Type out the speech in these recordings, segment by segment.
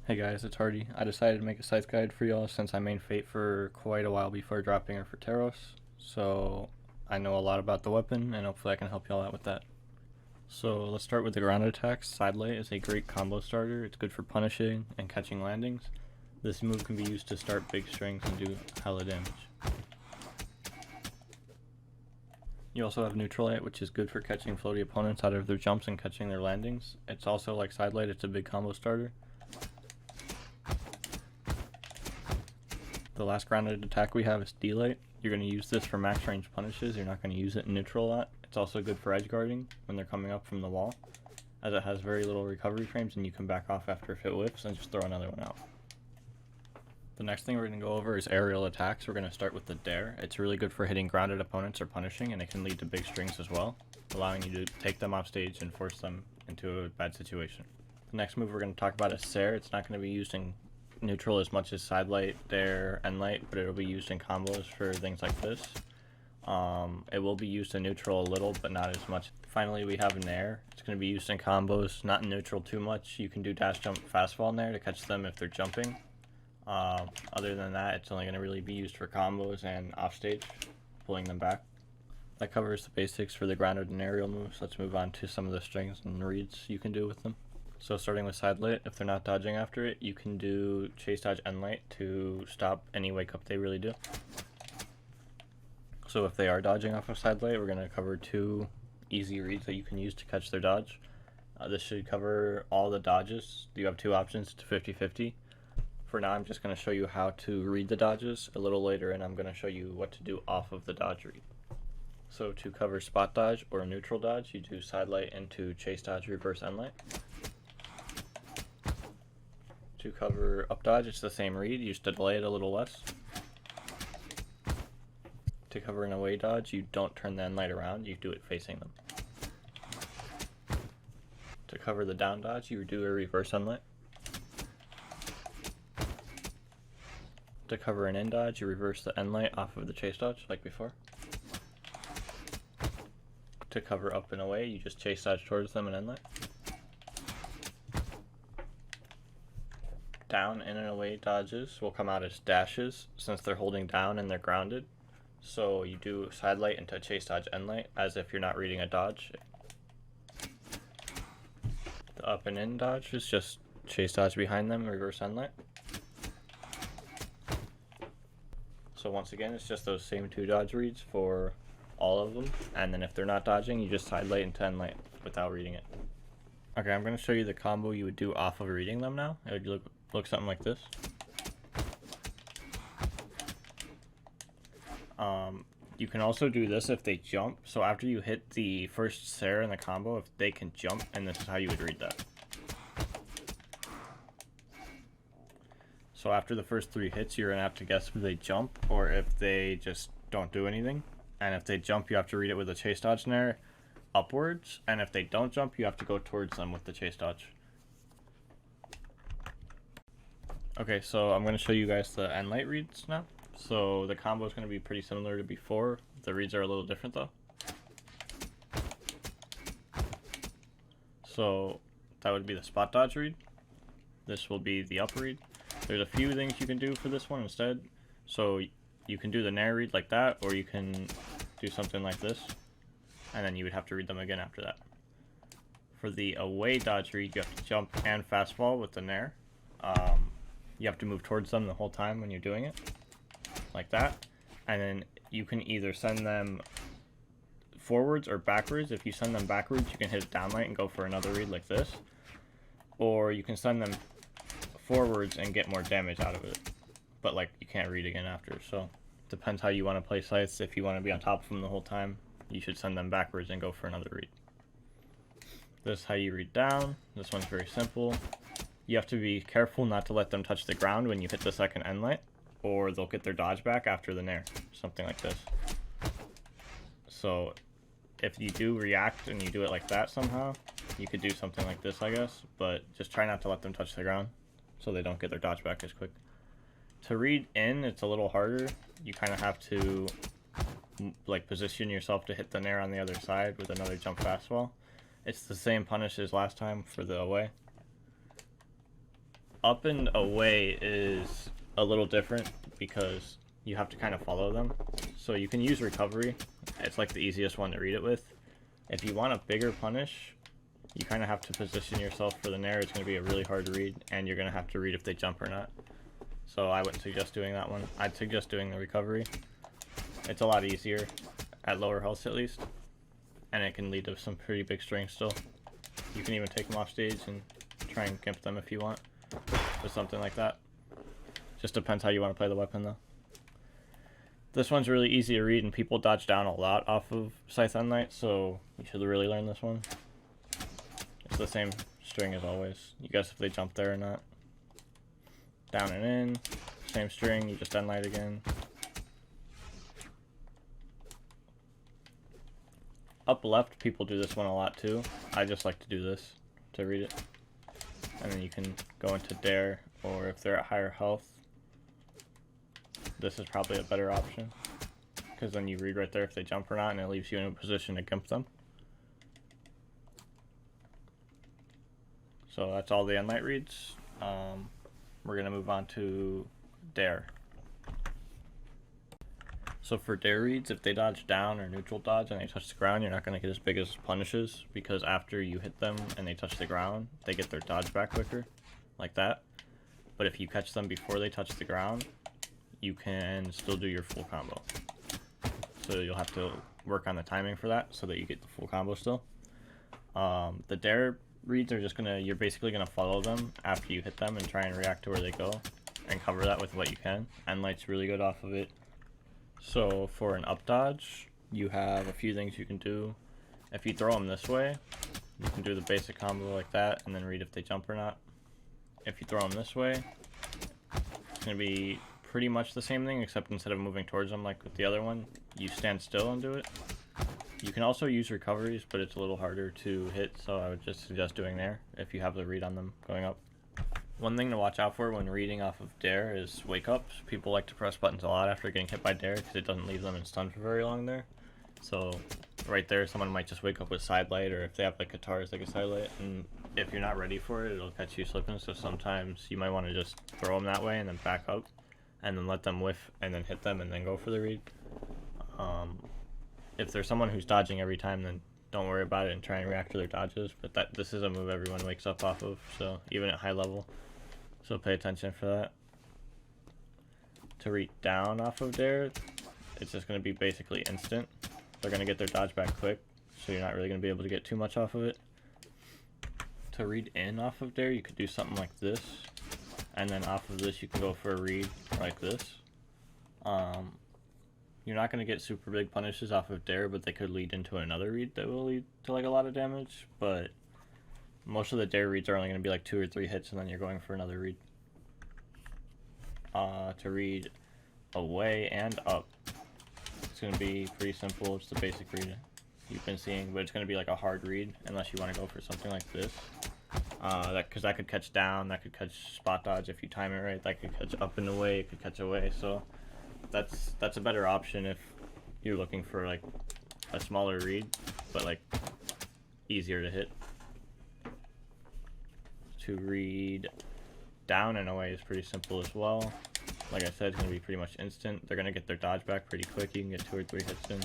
Hey guys, it's Hardy. I decided to make a Scythe guide for y'all since I main Fate for quite a while before dropping her for Taros, so I know a lot about the weapon and hopefully I can help y'all out with that. So let's start with the grounded attacks. Sidelight is a great combo starter. It's good for punishing and catching landings. This move can be used to start big strings and do hella damage. You also have Neutral Light, which is good for catching floaty opponents out of their jumps and catching their landings. It's also like Sidelight, it's a big combo starter. The last grounded attack we have is D-Light. You're going to use this for max range punishes. You're not going to use it in neutral a lot. It's also good for edge guarding when they're coming up from the wall, as it has very little recovery frames and you can back off after if it whiffs and just throw another one out. The next thing we're going to go over is aerial attacks. We're going to start with the Dare. It's really good for hitting grounded opponents or punishing, and it can lead to big strings as well, allowing you to take them off stage and force them into a bad situation. The next move we're going to talk about is Sare. It's not going to be used in neutral as much as Sidelight, Dare, and Light, but it'll be used in combos for things like this. It will be used in neutral a little, but not as much. Finally, we have Nair. It's going to be used in combos, not in neutral too much. You can do dash jump fastball Nair to catch them if they're jumping. Other than that, it's only going to really be used for combos and offstage, pulling them back. That covers the basics for the grounded and aerial moves. Let's move on to some of the strings and reads you can do with them. So starting with Sidelight, if they're not dodging after it, you can do Chase Dodge End Light to stop any wake up they really do. So if they are dodging off of Sidelight, we're going to cover two easy reads that you can use to catch their dodge. This should cover all the dodges. You have two options to 50-50. For now, I'm just going to show you how to read the dodges a little later, and I'm going to show you what to do off of the dodge read. So to cover spot dodge or neutral dodge, you do Sidelight into Chase Dodge Reverse End Light. To cover up dodge, it's the same read, you just delay it a little less. To cover an away dodge, you don't turn the end light around, you do it facing them. To cover the down dodge, you do a reverse end light. To cover an in dodge, you reverse the end light off of the chase dodge, like before. To cover up and away, you just chase dodge towards them and end light. Down, in, and away dodges will come out as dashes since they're holding down and they're grounded. So you do Sidelight into Chase Dodge End Light as if you're not reading a dodge. The up and in dodge is just Chase Dodge behind them, reverse End Light. So once again, it's just those same two dodge reads for all of them. And then if they're not dodging, you just Sidelight into End Light without reading it. Okay, I'm going to show you the combo you would do off of reading them now. It would look something like this. You can also do this if they jump. So after you hit the first Sare in the combo, if they can jump, and this is how you would read that. So after the first three hits, you're going to have to guess if they jump or if they just don't do anything. And if they jump, you have to read it with a Chase Dodge Nair upwards. And if they don't jump, you have to go towards them with the Chase Dodge. Okay, so I'm going to show you guys the end light reads now. So the combo is going to be pretty similar to before. The reads are a little different though. So that would be the spot dodge read. This will be the up read. There's a few things you can do for this one instead. So you can do the Nair read like that, or you can do something like this, and then you would have to read them again after that. For the away dodge read, you have to jump and fastball with the Nair. You have to move towards them the whole time when you're doing it, like that. And then you can either send them forwards or backwards. If you send them backwards, you can hit downlight and go for another read like this. Or you can send them forwards and get more damage out of it. But like, you can't read again after. So depends how you want to play Scythes. If you want to be on top of them the whole time, you should send them backwards and go for another read. This is how you read down. This one's very simple. You have to be careful not to let them touch the ground when you hit the second end light, or they'll get their dodge back after the Nair, something like this. So if you do react and you do it like that somehow, you could do something like this, I guess, but just try not to let them touch the ground so they don't get their dodge back as quick. To read in, it's a little harder. You kind of have to like position yourself to hit the Nair on the other side with another jump fastball. It's the same punish as last time for the away. Up and away is a little different because you have to kind of follow them. So you can use recovery. It's like the easiest one to read it with. If you want a bigger punish, you kind of have to position yourself for the nair. It's going to be a really hard read, and you're going to have to read if they jump or not. So I wouldn't suggest doing that one. I'd suggest doing the recovery. It's a lot easier, at lower health at least, and it can lead to some pretty big strings still. You can even take them off stage and try and gimp them if you want, with something like that. Just depends how you want to play the weapon though. This one's really easy to read, and people dodge down a lot off of Scythe on Knight, so you should really learn this one. It's the same string as always. You guess if they jump there or not. Down and in, same string, you just Unlight again. Up left, people do this one a lot too. I just like to do this to read it. And then you can go into dare, or if they're at higher health, this is probably a better option. Because then you read right there if they jump or not, and it leaves you in a position to gimp them. So that's all the Unlight reads. We're going to move on to dare. So for dare reads, if they dodge down or neutral dodge and they touch the ground, you're not going to get as big as punishes, because after you hit them and they touch the ground, they get their dodge back quicker, like that. But if you catch them before they touch the ground, you can still do your full combo. So you'll have to work on the timing for that so that you get the full combo still. The dare reads are just you're basically gonna follow them after you hit them and try and react to where they go and cover that with what you can. And Light's really good off of it. So for an up dodge, you have a few things you can do. If you throw them this way, you can do the basic combo like that and then read if they jump or not. If you throw them this way, it's gonna be pretty much the same thing, except instead of moving towards them like with the other one, you stand still and do it. You can also use recoveries, but it's a little harder to hit, so I would just suggest doing there if you have the read on them going up. One thing to watch out for when reading off of dare is wake ups. People like to press buttons a lot after getting hit by dare because it doesn't leave them in stun for very long there. So right there, someone might just wake up with side light, or if they have like guitars, like a side light, and if you're not ready for it, it'll catch you slipping. So sometimes you might want to just throw them that way and then back up, and then let them whiff and then hit them and then go for the read. If there's someone who's dodging every time, then don't worry about it and try and react to their dodges. But this is a move everyone wakes up off of, so even at high level. So pay attention for that. To read down off of dare, it's just going to be basically instant. They're going to get their dodge back quick, so you're not really going to be able to get too much off of it. To read in off of dare, you could do something like this, and then off of this you can go for a read like this. You're not going to get super big punishes off of dare, but they could lead into another read that will lead to like a lot of damage. But most of the dare reads are only going to be like 2 or 3 hits, and then you're going for another read. To read away and up, it's going to be pretty simple. It's the basic read you've been seeing, but it's going to be like a hard read unless you want to go for something like this. Because that could catch down, that could catch spot dodge if you time it right, that could catch up and away, it could catch away. So that's a better option if you're looking for like a smaller read, but like easier to hit. To read down and away is pretty simple as well. Like I said, it's going to be pretty much instant. They're going to get their dodge back pretty quick. You can get 2 or 3 hits in,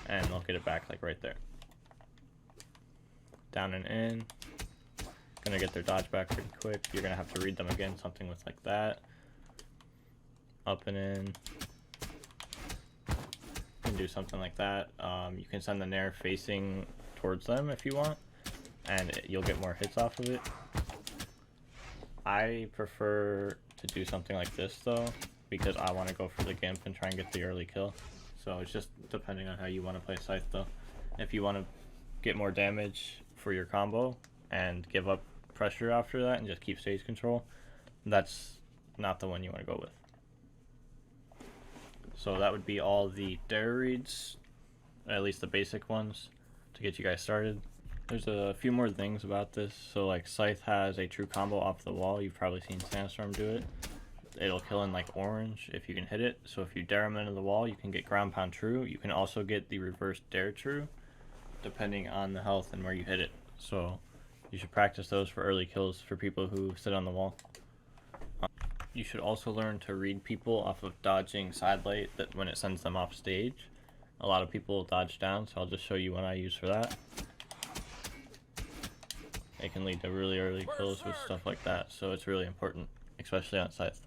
and they'll get it back like right there. Down and in, going to get their dodge back pretty quick. You're going to have to read them again, something with like that. Up and in, you can do something like that. You can send the nair facing towards them if you want, and you'll get more hits off of it. I prefer to do something like this though, because I want to go for the gimp and try and get the early kill. So it's just depending on how you want to play Scythe though. If you want to get more damage for your combo and give up pressure after that and just keep stage control, that's not the one you want to go with. So that would be all the dare reads, at least the basic ones, to get you guys started. There's a few more things about this. So like Scythe has a true combo off the wall. You've probably seen Sandstorm do it. It'll kill in like orange if you can hit it. So if you dare him into the wall, you can get ground pound true. You can also get the reverse dare true, depending on the health and where you hit it. So You should practice those for early kills for people who sit on the wall. You should also learn to read people off of dodging sidelight that when it sends them off stage. A lot of people dodge down, so I'll just show you one I use for that. It can lead to really early kills with stuff like that, so it's really important, especially on Scythe.